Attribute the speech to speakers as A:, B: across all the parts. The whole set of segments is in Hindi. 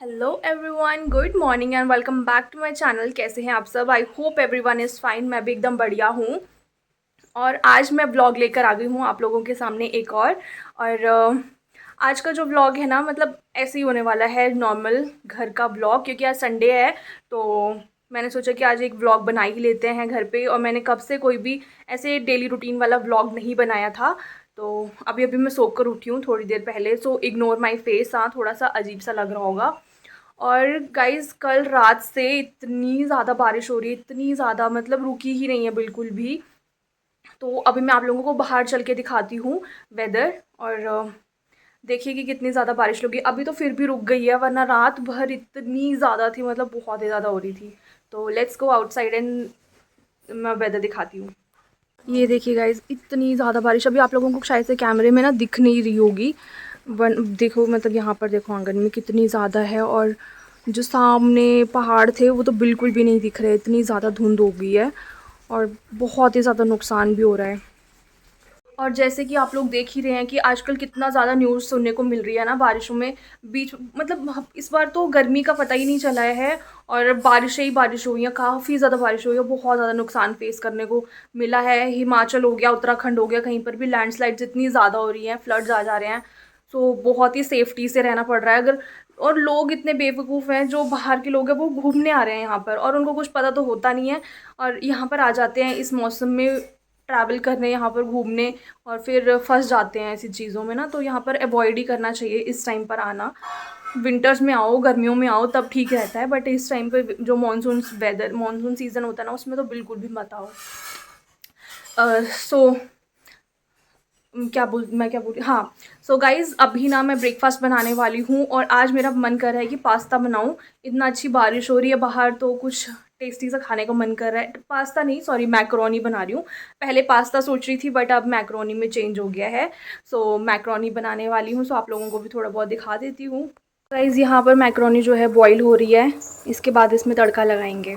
A: Hello everyone, good morning and welcome back to my channel. कैसे हैं आप सब? I hope everyone is fine. मैं भी एकदम बढ़िया हूँ। और आज मैं ब्लॉग लेकर आ गई हूँ आप लोगों के सामने एक और आज का जो ब्लॉग है ना, मतलब ऐसे ही होने वाला है, नॉर्मल घर का ब्लॉग, क्योंकि आज संडे है। तो मैंने सोचा कि आज एक ब्लॉग बना ही लेते हैं घर पे। और मैंने कब से कोई भी ऐसे डेली रूटीन वाला ब्लॉग नहीं बनाया था। तो अभी अभी मैं सोकर कर उठी हूँ थोड़ी देर पहले, सो इग्नोर माई फेस। हाँ, थोड़ा सा अजीब सा लग रहा होगा। और गाइज़, कल रात से इतनी ज़्यादा बारिश हो रही है, इतनी ज़्यादा, मतलब रुकी ही नहीं है बिल्कुल भी। तो अभी मैं आप लोगों को बाहर चल के दिखाती हूँ वेदर। और देखिए कि कितनी ज़्यादा बारिश होगी। अभी तो फिर भी रुक गई है, वरना रात भर इतनी ज़्यादा थी, मतलब बहुत ही ज़्यादा हो रही थी। तो लेट्स गो आउटसाइड एंड मैं वेदर दिखाती हूँ। ये देखिए गाइज़, इतनी ज़्यादा बारिश। अभी आप लोगों को शायद से कैमरे में ना दिख नहीं रही होगी। देखो, मतलब यहाँ पर देखो, आंगन में कितनी ज़्यादा है। और जो सामने पहाड़ थे वो तो बिल्कुल भी नहीं दिख रहे, इतनी ज़्यादा धुंध हो गई है। और बहुत ही ज़्यादा नुकसान भी हो रहा है। और जैसे कि आप लोग देख ही रहे हैं कि आजकल कितना ज़्यादा न्यूज़ सुनने को मिल रही है ना बारिशों में। बीच मतलब इस बार तो गर्मी का पता ही नहीं चला है। और बारिशें ही बारिश हुई हैं, काफ़ी ज़्यादा बारिश हुई है, बहुत ज़्यादा नुकसान फेस करने को मिला है। हिमाचल हो गया, उत्तराखंड हो गया, कहीं पर भी लैंडस्लाइड्स इतनी ज़्यादा हो रही हैं, फ्लड्स आ जा रहे हैं। सो बहुत ही सेफ्टी से रहना पड़ रहा है। अगर और लोग इतने बेवकूफ़ हैं, जो बाहर के लोग हैं वो घूमने आ रहे हैं यहाँ पर, और उनको कुछ पता तो होता नहीं है। और यहाँ पर आ जाते हैं इस मौसम में ट्रैवल करने, यहाँ पर घूमने, और फिर फंस जाते हैं ऐसी चीज़ों में ना। तो यहाँ पर अवॉइड ही करना चाहिए इस टाइम पर आना। विंटर्स में आओ, गर्मियों में आओ, तब ठीक रहता है। बट इस टाइम पे जो मानसून सीज़न होता है ना, उसमें तो बिल्कुल भी मत आओ। सो क्या बोल रही, हाँ। सो गाइज़, अभी ना मैं ब्रेकफास्ट बनाने वाली हूँ, और आज मेरा मन कर रहा है कि पास्ता बनाऊँ। इतना अच्छी बारिश हो रही है बाहर, तो कुछ टेस्टी सा खाने का मन कर रहा है। पास्ता नहीं, सॉरी, मैक्रोनी बना रही हूँ। पहले पास्ता सोच रही थी, बट अब मैक्रोनी में चेंज हो गया है। सो मैक्रोनी बनाने वाली हूँ। सो आप लोगों को भी थोड़ा बहुत दिखा देती हूँ। गाइज़, यहाँ पर मैक्रोनी जो है बॉईल हो रही है। इसके बाद इसमें तड़का लगाएंगे।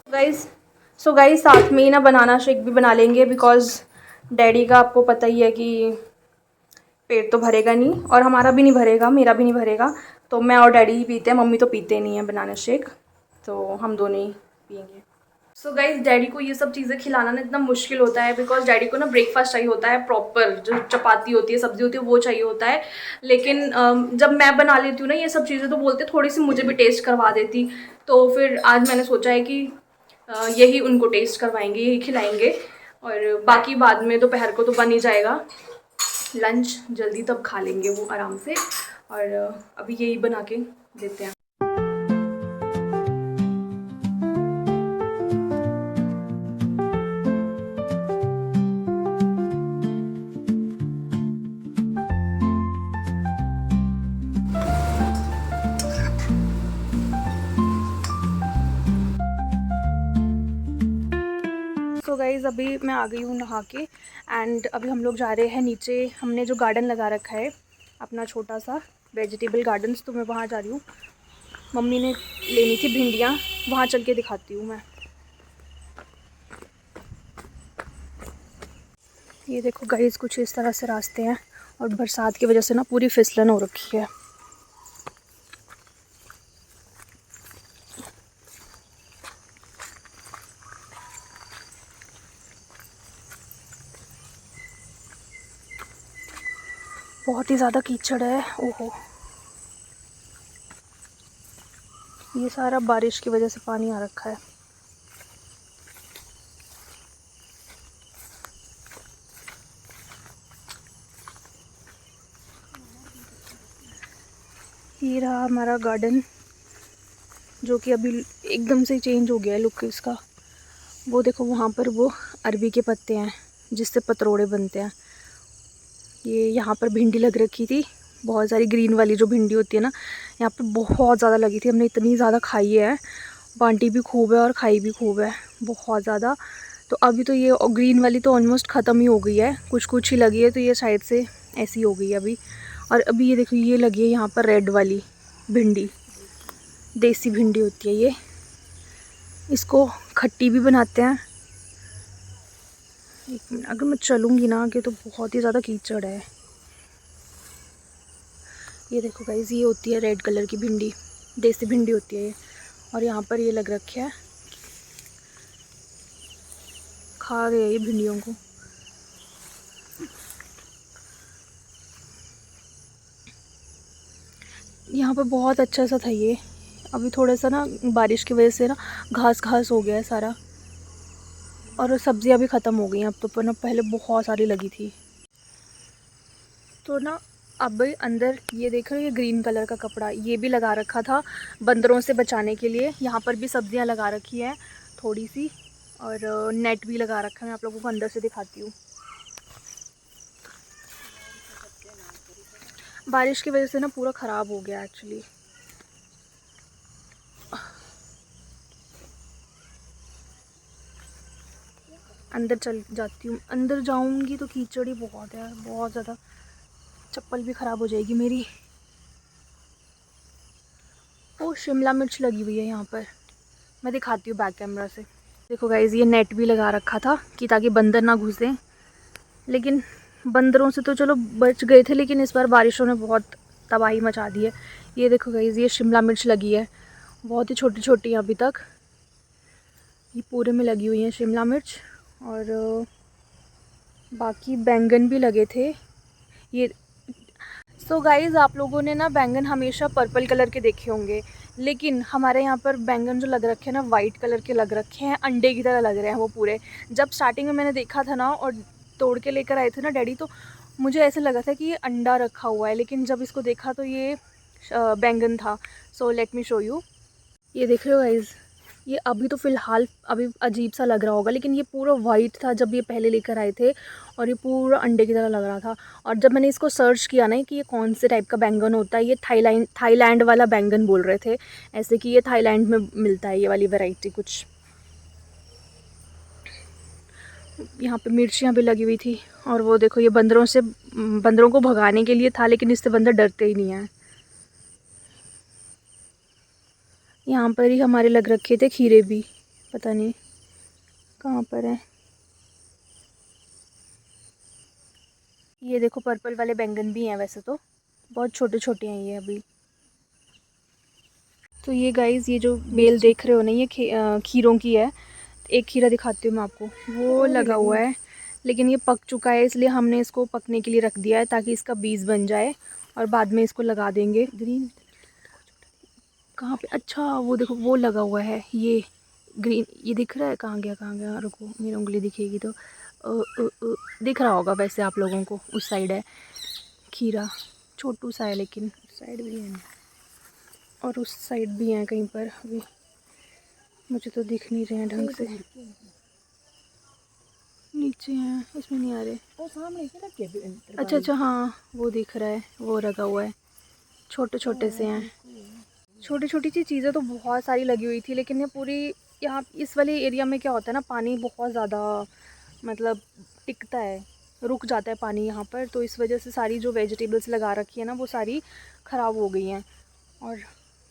A: गाइज़ साथ में ही ना बनाना शेक भी बना लेंगे, बिकॉज़ डैडी का आपको पता ही है कि पेट तो भरेगा नहीं, और हमारा भी नहीं भरेगा, मेरा भी नहीं भरेगा। तो मैं और डैडी ही पीते हैं, मम्मी तो पीते नहीं है बनाना शेक। तो हम दोनों ही पियेंगे। सो गाइज, डैडी को ये सब चीज़ें खिलाना ना इतना मुश्किल होता है, बिकॉज डैडी को ना ब्रेकफास्ट चाहिए होता है प्रॉपर, जो चपाती होती है, सब्जी होती है, वो चाहिए होता है। लेकिन जब मैं बना लेती हूँ ना ये सब चीज़ें, तो बोलते थोड़ी सी मुझे भी टेस्ट करवा देती। तो फिर आज मैंने सोचा है कि यही उनको टेस्ट करवाएंगे, यही खिलाएंगे। और बाकी बाद में दोपहर को तो बन ही जाएगा लंच, जल्दी तब खा लेंगे वो आराम से। और अभी यही बना के देते हैं। सो गाइज़, अभी मैं आ गई हूँ नहा के, एंड अभी हम लोग जा रहे हैं नीचे। हमने जो गार्डन लगा रखा है अपना, छोटा सा वेजिटेबल गार्डन्स, तो मैं वहाँ जा रही हूँ। मम्मी ने लेनी थी भिंडियाँ, वहाँ चल के दिखाती हूँ मैं। ये देखो गाइज़, कुछ इस तरह से रास्ते हैं, और बरसात की वजह से ना पूरी फिसलन हो रखी है। बहुत ही ज़्यादा कीचड़ है, ओहो। ये सारा बारिश की वजह से पानी आ रखा है। ये रहा हमारा गार्डन, जो कि अभी एकदम से चेंज हो गया है लुक इसका। वो देखो, वहाँ पर वो अरबी के पत्ते हैं जिससे पतरोड़े बनते हैं। ये यहाँ पर भिंडी लग रखी थी, बहुत सारी ग्रीन वाली जो भिंडी होती है ना, यहाँ पर बहुत ज़्यादा लगी थी। हमने इतनी ज़्यादा खाई है, बांटी भी खूब है और खाई भी खूब है, बहुत ज़्यादा। तो अभी तो ये ग्रीन वाली तो ऑलमोस्ट ख़त्म ही हो गई है, कुछ कुछ ही लगी है, तो ये साइड से ऐसी हो गई है अभी। और अभी ये देखो, ये लगी है यहाँ पर रेड वाली भिंडी, देसी भिंडी होती है ये। इसको खट्टी भी बनाते हैं। एक मिनट, अगर मैं चलूँगी ना आगे तो बहुत ही ज़्यादा कीचड़ है। ये देखो गाइस, ये होती है रेड कलर की भिंडी, देसी भिंडी होती है ये। और यहाँ पर ये लग रखे है, खा रहे हैं ये भिंडियों को। यहाँ पर बहुत अच्छा सा था ये, अभी थोड़ा सा ना बारिश की वजह से ना घास घास हो गया है सारा, और सब्जियाँ भी ख़त्म हो गई हैं अब तो, पर ना पहले बहुत सारी लगी थी। तो ना अब अंदर ये देख रहे हो, ये ग्रीन कलर का कपड़ा ये भी लगा रखा था बंदरों से बचाने के लिए। यहाँ पर भी सब्जियाँ लगा रखी हैं थोड़ी सी, और नेट भी लगा रखा है। मैं आप लोगों को अंदर से दिखाती हूँ। बारिश की वजह से ना पूरा ख़राब हो गया एक्चुअली। अंदर चल जाती हूँ, अंदर जाऊँगी तो कीचड़ ही बहुत है, बहुत ज़्यादा, चप्पल भी ख़राब हो जाएगी मेरी। ओ शिमला मिर्च लगी हुई है यहाँ पर, मैं दिखाती हूँ बैक कैमरा से। देखो गाइज़, ये नेट भी लगा रखा था कि ताकि बंदर ना घुसें, लेकिन बंदरों से तो चलो बच गए थे, लेकिन इस बार बारिशों ने बहुत तबाही मचा दी है। ये देखो गाइज़, ये शिमला मिर्च लगी है, बहुत ही छोटी छोटी है अभी तक, ये पूरे में लगी हुई है शिमला मिर्च। और बाकी बैंगन भी लगे थे ये। सो गाइज़, आप लोगों ने ना बैंगन हमेशा पर्पल कलर के देखे होंगे, लेकिन हमारे यहाँ पर बैंगन जो लग रखे हैं ना वाइट कलर के लग रखे हैं, अंडे की तरह लग रहे हैं वो पूरे। जब स्टार्टिंग में मैंने देखा था ना और तोड़ के लेकर आए थे ना डैडी, तो मुझे ऐसे लगा था कि ये अंडा रखा हुआ है, लेकिन जब इसको देखा तो ये बैंगन था। So let me show you. ये देख रहे हो गाइज़, ये अभी तो फ़िलहाल अभी अजीब सा लग रहा होगा, लेकिन ये पूरा वाइट था जब ये पहले लेकर आए थे, और ये पूरा अंडे की तरह लग रहा था। और जब मैंने इसको सर्च किया ना कि ये कौन से टाइप का बैंगन होता है, ये थाईलैंड वाला बैंगन बोल रहे थे, ऐसे कि ये थाईलैंड में मिलता है ये वाली वैरायटी कुछ। यहाँ पे मिर्चियाँ भी लगी हुई थी, और वो देखो ये बंदरों को भगाने के लिए था, लेकिन इससे बंदर डरते ही नहीं हैं। यहाँ पर ही हमारे लग रखे थे खीरे भी, पता नहीं कहाँ पर है। ये देखो पर्पल वाले बैंगन भी हैं, वैसे तो बहुत छोटे छोटे हैं ये अभी। तो ये गाइज़, ये जो बेल देख रहे हो ना, ये खीरों की है। एक खीरा दिखाती हूँ मैं आपको, वो लगा हुआ है, लेकिन ये पक चुका है, इसलिए हमने इसको पकने के लिए रख दिया है ताकि इसका बीज बन जाए, और बाद में इसको लगा देंगे। ग्रीन कहाँ पे, अच्छा वो देखो वो लगा हुआ है, ये ग्रीन, ये दिख रहा है, कहाँ गया कहाँ गया, रुको मेरी उंगली दिखेगी तो दिख रहा होगा वैसे आप लोगों को। उस साइड है खीरा, छोटू सा है, लेकिन उस साइड भी है और उस साइड भी है कहीं पर, अभी मुझे तो दिख नहीं रहे हैं ढंग से। नीचे हैं, इसमें नहीं आ रहे। वो सामने अच्छा अच्छा, हाँ वो दिख रहा है, वो लगा हुआ है, छोटे छोटे से हैं। छोटी छोटी सी चीज़ें तो बहुत सारी लगी हुई थी, लेकिन ये पूरी यहाँ इस वाले एरिया में क्या होता है ना, पानी बहुत ज़्यादा मतलब टिकता है, रुक जाता है पानी यहाँ पर, तो इस वजह से सारी जो वेजिटेबल्स लगा रखी है ना वो सारी ख़राब हो गई हैं, और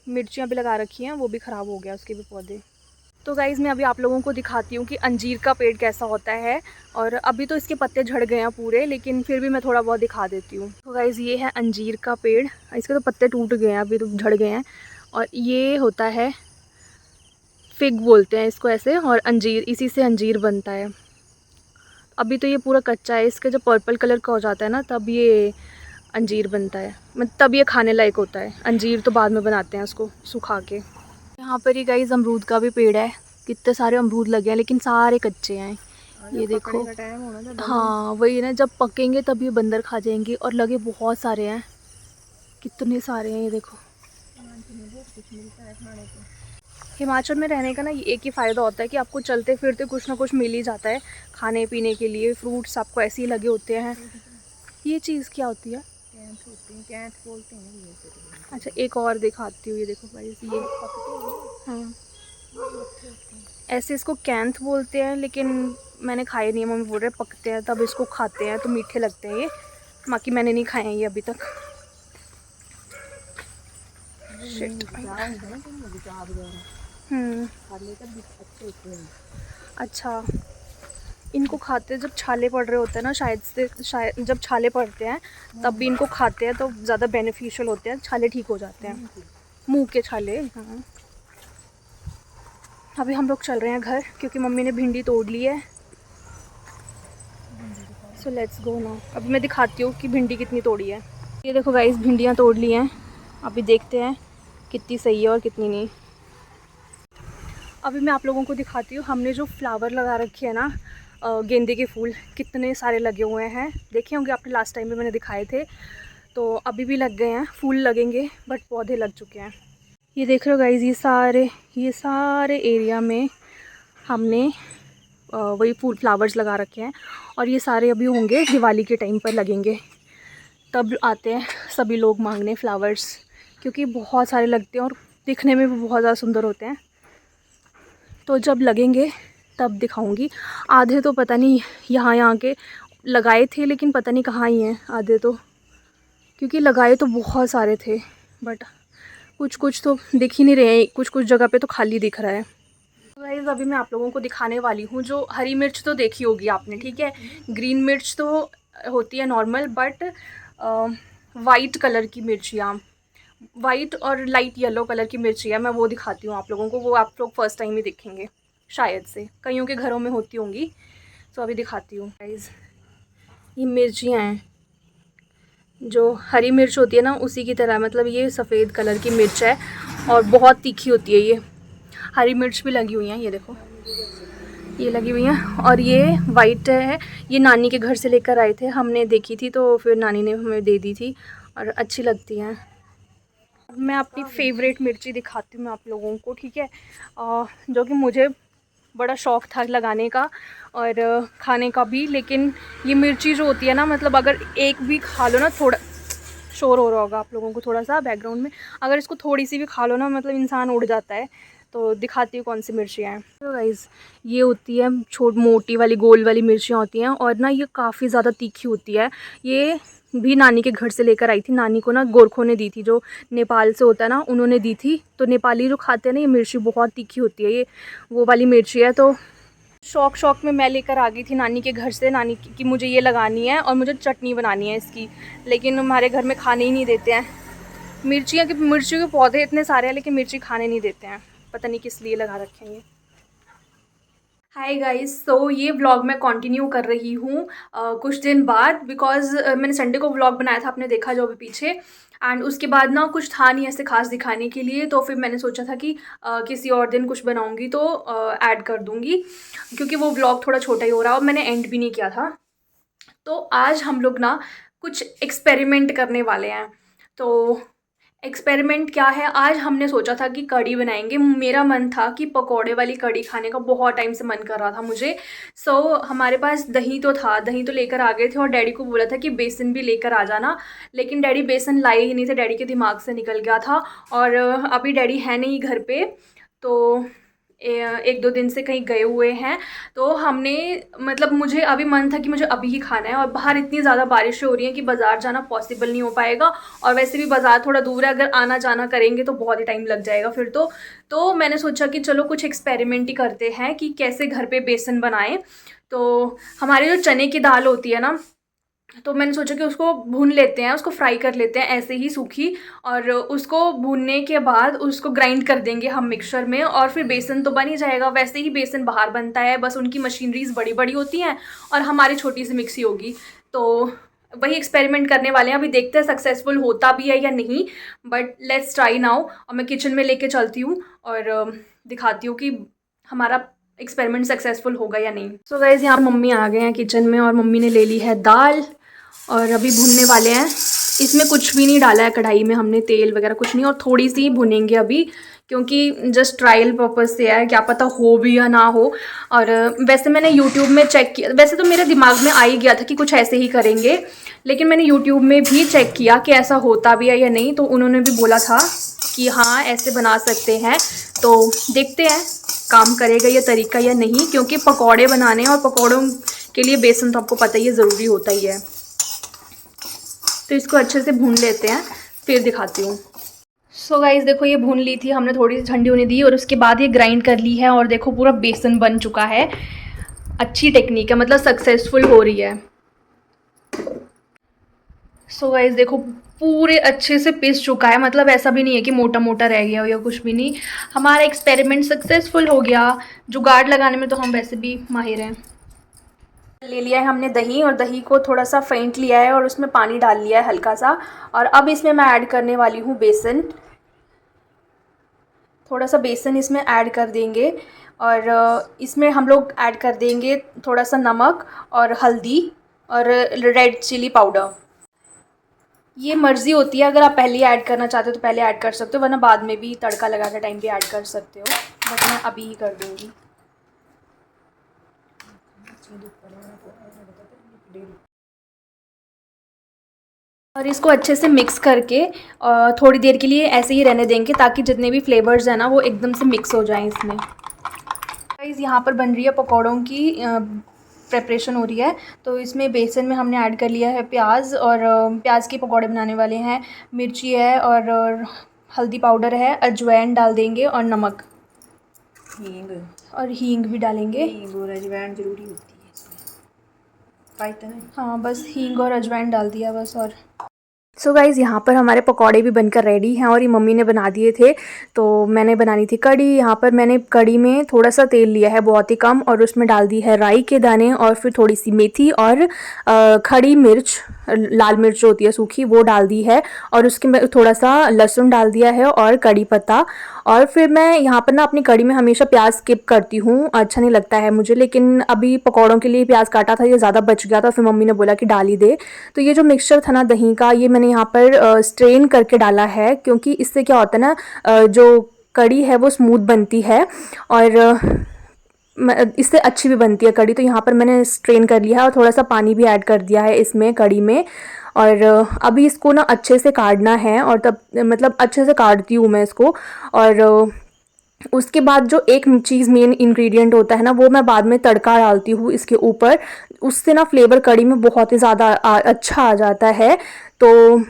A: मिर्चियाँ भी लगा रखी हैं, वो भी ख़राब हो गया उसके भी पौधे। तो गाइज़, मैं अभी आप लोगों को दिखाती हूँ कि अंजीर का पेड़ कैसा होता है, और अभी तो इसके पत्ते झड़ गए हैं पूरे, लेकिन फिर भी मैं थोड़ा बहुत दिखा देती हूँ। तो गाइज़, ये है अंजीर का पेड़, इसके तो पत्ते टूट गए हैं, अभी तो झड़ गए हैं, और ये होता है फिग बोलते हैं इसको ऐसे, और अंजीर, इसी से अंजीर बनता है। अभी तो ये पूरा कच्चा है, इसका जब पर्पल कलर का हो जाता है ना तब ये अंजीर बनता है, मतलब तब ये खाने लायक होता है। अंजीर तो बाद में बनाते हैं उसको सुखा के। यहाँ पर ही गाइस अमरूद का भी पेड़ है, कितने सारे अमरूद लगे हैं, लेकिन सारे कच्चे हैं। ये देखो, हाँ वही ना, जब पकेंगे तब ये बंदर खा जाएंगे, और लगे बहुत सारे हैं, कितने सारे हैं ये देखो। हिमाचल में रहने का ना एक ही फ़ायदा होता है कि आपको चलते फिरते कुछ ना कुछ मिल ही जाता है खाने पीने के लिए। फ्रूट्स आपको ऐसे ही लगे होते हैं। ये चीज़ क्या होती है? कैंथ बोलते हैं। अच्छा, एक और दिखाती हूँ, ये देखो गाइस, ये हाँ ऐसे इसको कैंथ बोलते हैं, लेकिन मैंने खाए नहीं है। मम्मी बोल रहे पकते हैं तब इसको खाते हैं तो मीठे लगते हैं ये, बाकी मैंने नहीं खाए हैं ये अभी तक। अच्छा, इनको खाते जब छाले पड़ रहे होते हैं ना, शायद जब छाले पड़ते हैं तब भी इनको खाते हैं तो ज़्यादा बेनिफिशियल होते हैं, छाले ठीक हो जाते हैं, मुंह के छाले। हाँ, अभी हम लोग चल रहे हैं घर क्योंकि मम्मी ने भिंडी तोड़ ली है। So let's go now. अभी मैं दिखाती हूँ कि भिंडी कितनी तोड़ी है। ये देखो गाइस, भिंडियाँ तोड़ ली हैं। अभी देखते हैं कितनी सही है और कितनी नहीं। अभी मैं आप लोगों को दिखाती हूँ हमने जो फ्लावर लगा रखे हैं ना, गेंदे के फूल कितने सारे लगे हुए हैं। देखे होंगे आपने, लास्ट टाइम भी मैंने दिखाए थे। तो अभी भी लग गए हैं, फूल लगेंगे बट पौधे लग चुके हैं। ये देख रहे हो गाइस, ये सारे एरिया में हमने वही फूल फ्लावर्स लगा रखे हैं। और ये सारे अभी होंगे दिवाली के टाइम पर लगेंगे, तब आते हैं सभी लोग मांगने फ्लावर्स, क्योंकि बहुत सारे लगते हैं और दिखने में भी बहुत ज़्यादा सुंदर होते हैं। तो जब लगेंगे तब दिखाऊंगी। आधे तो पता नहीं यहाँ के लगाए थे, लेकिन पता नहीं कहाँ ही हैं आधे तो, क्योंकि लगाए तो बहुत सारे थे बट कुछ तो दिख ही नहीं रहे हैं। कुछ जगह पे तो खाली दिख रहा है। गाइस अभी मैं आप लोगों को दिखाने वाली हूँ, जो हरी मिर्च तो देखी होगी आपने, ठीक है। ग्रीन मिर्च तो होती है नॉर्मल, बट वाइट कलर की मिर्चियाँ, वाइट और लाइट येलो कलर की मिर्चियाँ, मैं वो दिखाती हूँ आप लोगों को। वो आप लोग फर्स्ट टाइम ही देखेंगे शायद से, कईयों के घरों में होती होंगी। तो अभी दिखाती हूँ गाइस, ये मिर्चियाँ हैं जो हरी मिर्च होती है ना, उसी की तरह, मतलब ये सफ़ेद कलर की मिर्च है और बहुत तीखी होती है। ये हरी मिर्च भी लगी हुई हैं, ये देखो ये लगी हुई हैं। और ये वाइट है, ये नानी के घर से लेकर आए थे, हमने देखी थी तो फिर नानी ने हमें दे दी थी और अच्छी लगती हैं। मैं अपनी फेवरेट मिर्ची दिखाती हूँ मैं आप लोगों को, ठीक है। जो कि मुझे बड़ा शौक़ था लगाने का और खाने का भी। लेकिन ये मिर्ची जो होती है ना, मतलब अगर एक भी खा लो ना, थोड़ा शोर हो रहा होगा आप लोगों को थोड़ा सा बैकग्राउंड में, अगर इसको थोड़ी सी भी खा लो ना, मतलब इंसान उड़ जाता है। तो दिखाती हूँ कौन सी मिर्चियाँ हैं। तो गाइस ये होती है मोटी वाली गोल वाली मिर्चियाँ होती हैं, और ना ये काफ़ी ज़्यादा तीखी होती है। ये भी नानी के घर से लेकर आई थी, नानी को ना गोरखों ने दी थी, जो नेपाल से होता है ना, उन्होंने दी थी। तो नेपाली जो खाते हैं ना, ये मिर्ची बहुत तीखी होती है, ये वो वाली मिर्ची है। तो शौक़ में मैं लेकर आ गई थी नानी के घर से, नानी की मुझे ये लगानी है और मुझे चटनी बनानी है इसकी, लेकिन हमारे घर में खाने ही नहीं देते हैं। मिर्चियों के पौधे इतने सारे हैं लेकिन मिर्ची खाने नहीं देते हैं, पता नहीं किस लिए लगा रखे हैं ये। हाय गाइस, सो ये व्लॉग मैं कंटिन्यू कर रही हूँ कुछ दिन बाद, बिकॉज़ मैंने संडे को व्लॉग बनाया था, आपने देखा जो अभी पीछे। एंड उसके बाद ना कुछ था नहीं ऐसे खास दिखाने के लिए, तो फिर मैंने सोचा था कि किसी और दिन कुछ बनाऊँगी तो ऐड कर दूँगी, क्योंकि वो व्लॉग थोड़ा छोटा ही हो रहा है और मैंने एंड भी नहीं किया था। तो आज हम लोग ना कुछ एक्सपेरिमेंट करने वाले हैं। तो एक्सपेरिमेंट क्या है, आज हमने सोचा था कि कढ़ी बनाएंगे। मेरा मन था कि पकोड़े वाली कढ़ी खाने का, बहुत टाइम से मन कर रहा था मुझे। सो हमारे पास दही तो था, दही तो लेकर आ गए थे और डैडी को बोला था कि बेसन भी लेकर आ जाना, लेकिन डैडी बेसन लाए ही नहीं थे, डैडी के दिमाग से निकल गया था। और अभी डैडी है नहीं घर पे, तो 1-2 दिन से कहीं गए हुए हैं। तो हमने, मतलब मुझे अभी मन था कि मुझे अभी ही खाना है, और बाहर इतनी ज़्यादा बारिश हो रही है कि बाज़ार जाना पॉसिबल नहीं हो पाएगा, और वैसे भी बाज़ार थोड़ा दूर है, अगर आना जाना करेंगे तो बहुत ही टाइम लग जाएगा फिर तो मैंने सोचा कि चलो कुछ एक्सपेरिमेंट ही करते हैं कि कैसे घर पे बेसन बनाएं। तो हमारी जो चने की दाल होती है ना, तो मैंने सोचा कि उसको भून लेते हैं, उसको फ्राई कर लेते हैं ऐसे ही सूखी, और उसको भूनने के बाद उसको ग्राइंड कर देंगे हम मिक्सचर में, और फिर बेसन तो बन ही जाएगा। वैसे ही बेसन बाहर बनता है, बस उनकी मशीनरीज बड़ी बड़ी होती हैं और हमारी छोटी सी मिक्सी होगी। तो वही एक्सपेरिमेंट करने वाले हैं, अभी देखते हैं सक्सेसफुल होता भी है या नहीं, बट लेट्स ट्राई नाउ। और मैं किचन में लेके चलती हूँ और दिखाती हूँ कि हमारा एक्सपेरिमेंट सक्सेसफुल होगा या नहीं। सो गाइस, यहाँ मम्मी आ गए हैं किचन में और मम्मी ने ले ली है दाल और अभी भूनने वाले हैं। इसमें कुछ भी नहीं डाला है कढ़ाई में हमने, तेल वगैरह कुछ नहीं, और थोड़ी सी भुनेंगे अभी, क्योंकि जस्ट ट्रायल पर्पज़ से है, क्या पता हो भी या ना हो। और वैसे मैंने यूट्यूब में चेक किया, वैसे तो मेरे दिमाग में आ ही गया था कि कुछ ऐसे ही करेंगे, लेकिन मैंने यूट्यूब में भी चेक किया कि ऐसा होता भी है या नहीं, तो उन्होंने भी बोला था कि हाँ ऐसे बना सकते हैं। तो देखते हैं काम करेगा ये तरीका या नहीं, क्योंकि पकौड़े बनाने हैं और पकौड़ों के लिए बेसन तो आपको पता ही है ज़रूरी होता ही है। तो इसको अच्छे से भून लेते हैं, फिर दिखाती हूँ। सो गाइस देखो, ये भून ली थी हमने, थोड़ी सी ठंडी होने दी और उसके बाद ये ग्राइंड कर ली है, और देखो पूरा बेसन बन चुका है अच्छी टेक्निक है, मतलब सक्सेसफुल हो रही है। सो गाइस देखो पूरे अच्छे से पिस चुका है, मतलब ऐसा भी नहीं है कि मोटा मोटा रह गया हो या कुछ भी नहीं। हमारा एक्सपेरिमेंट सक्सेसफुल हो गया। जुगाड़ लगाने में तो हम वैसे भी माहिर हैं। ले लिया है हमने दही, और दही को थोड़ा सा फेंट लिया है और उसमें पानी डाल लिया है हल्का सा। और अब इसमें मैं ऐड करने वाली हूँ बेसन। थोड़ा सा बेसन इसमें ऐड कर देंगे, और इसमें हम लोग ऐड कर देंगे थोड़ा सा नमक और हल्दी और रेड चिली पाउडर। ये मर्ज़ी होती है, अगर आप पहले ही ऐड करना चाहते हो तो पहले ऐड कर सकते हो, वरना बाद में भी तड़का लगाते टाइम भी ऐड कर सकते हो, बट मैं अभी ही कर दूँगी। और इसको अच्छे से मिक्स करके थोड़ी देर के लिए ऐसे ही रहने देंगे, ताकि जितने भी फ्लेवर्स हैं ना वो एकदम से मिक्स हो जाएं इसमें। गाइस यहाँ पर बन रही है पकौड़ों की प्रेपरेशन हो रही है। तो इसमें बेसन में हमने ऐड कर लिया है प्याज, और प्याज के पकौड़े बनाने वाले हैं। मिर्ची है और हल्दी पाउडर है, अजवाइन डाल देंगे और नमक, हींग, और हींग भी डालेंगे। हींग और अजवाइन ज़रूरी होती है इसमें। हाँ बस हींग और अजवाइन डाल दिया बस। और सो गाइज़ यहाँ पर हमारे पकौड़े भी बनकर रेडी हैं, और ये मम्मी ने बना दिए थे। तो मैंने बनानी थी कड़ी। यहाँ पर मैंने कड़ी में थोड़ा सा तेल लिया है, बहुत ही कम, और उसमें डाल दी है राई के दाने, और फिर थोड़ी सी मेथी और खड़ी मिर्च, लाल मिर्च होती है सूखी, वो डाल दी है। और उसके में थोड़ा सा लहसुन डाल दिया है और कड़ी पत्ता। और फिर मैं यहाँ पर ना अपनी कड़ी में हमेशा प्याज स्किप करती हूँ, अच्छा नहीं लगता है मुझे, लेकिन अभी पकौड़ों के लिए प्याज काटा था, ये ज़्यादा बच गया था, फिर मम्मी ने बोला कि डाल ही दे। तो ये जो मिक्सचर था ना दही का, ये मैंने यहाँ पर स्ट्रेन करके डाला है, क्योंकि इससे क्या होता है ना, जो कड़ी है वो स्मूथ बनती है, और इससे अच्छी भी बनती है कड़ी। तो यहाँ पर मैंने स्ट्रेन कर लिया है, और थोड़ा सा पानी भी ऐड कर दिया है इसमें कड़ी में। और अभी इसको ना अच्छे से काटना है, और तब मतलब अच्छे से काटती हूँ मैं इसको। और उसके बाद जो एक चीज़ मेन इंग्रेडिएंट होता है ना, वो मैं बाद में तड़का डालती हूँ इसके ऊपर। उससे ना फ्लेवर कड़ी में बहुत ही ज़्यादा अच्छा आ जाता है। तो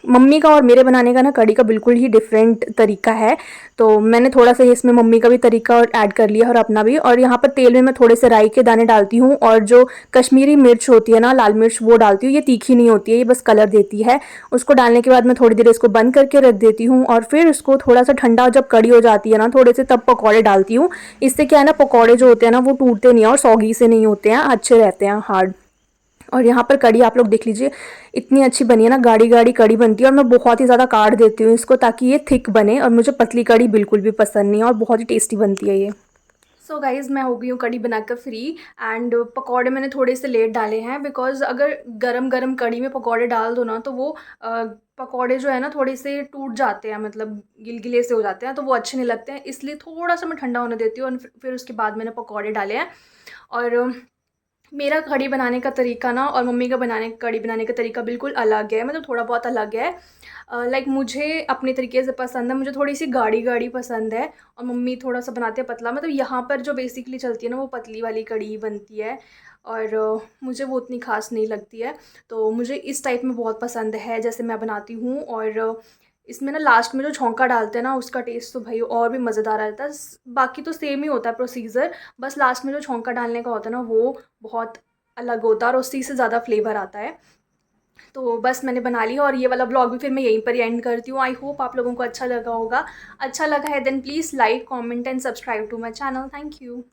A: मम्मी का और मेरे बनाने का ना कड़ी का बिल्कुल ही डिफरेंट तरीका है। तो मैंने थोड़ा सा इसमें मम्मी का भी तरीका और ऐड कर लिया और अपना भी। और यहाँ पर तेल में मैं थोड़े से राई के दाने डालती हूँ, और जो कश्मीरी मिर्च होती है ना, लाल मिर्च, वो डालती हूँ। ये तीखी नहीं होती है, ये बस कलर देती है। उसको डालने के बाद मैं थोड़ी देर इसको बंद करके रख देती हूँ, और फिर इसको थोड़ा सा ठंडा जब कड़ी हो जाती है ना थोड़े से, तब पकौड़े डालती हूँ। इससे क्या है ना, पकौड़े जो होते हैं ना वो टूटते नहीं हैं और सौगी से नहीं होते हैं, अच्छे रहते हैं, हार्ड। और यहाँ पर कड़ी आप लोग देख लीजिए, इतनी अच्छी बनी है ना, गाढ़ी गाढ़ी कड़ी बनती है। और मैं बहुत ही ज़्यादा काट देती हूँ इसको, ताकि ये थिक बने, और मुझे पतली कड़ी बिल्कुल भी पसंद नहीं है, और बहुत ही टेस्टी बनती है ये। सो गाइज़ मैं हो गई हूँ कड़ी बनाकर फ्री। एंड पकौड़े मैंने थोड़े से लेट डाले हैं, बिकॉज़ अगर गरम गरम कड़ी में पकौड़े डाल दो ना, तो वो पकौड़े जो है ना थोड़े से टूट जाते हैं, मतलब गिलगिले से हो जाते हैं, तो वो अच्छे नहीं लगते हैं। इसलिए थोड़ा सा मैं ठंडा होने देती हूँ, और फिर उसके बाद मैंने पकौड़े डाले हैं। और मेरा कढ़ी बनाने का तरीका ना और मम्मी का कढ़ी बनाने का तरीका बिल्कुल अलग है, मतलब थोड़ा बहुत अलग है। लाइक मुझे अपने तरीके से पसंद है, मुझे थोड़ी सी गाढ़ी गाढ़ी पसंद है, और मम्मी थोड़ा सा बनाती है पतला। मतलब यहाँ पर जो बेसिकली चलती है ना वो पतली वाली कढ़ी बनती है, और मुझे वो उतनी खास नहीं लगती है। तो मुझे इस टाइप में बहुत पसंद है जैसे मैं बनाती हूँ। और इसमें ना लास्ट में जो छौंका डालते हैं ना, उसका टेस्ट तो भाई और भी मज़ेदार आता है। बाकी तो सेम ही होता है प्रोसीजर, बस लास्ट में जो छौंका डालने का होता है ना वो बहुत अलग होता है, और उसी से ज़्यादा फ्लेवर आता है। तो बस मैंने बना लिया, और ये वाला ब्लॉग भी फिर मैं यहीं पर ही एंड करती हूँ। आई होप आप लोगों को अच्छा लगा होगा। अच्छा लगा है then please like, comment and subscribe to my channel. Thank you.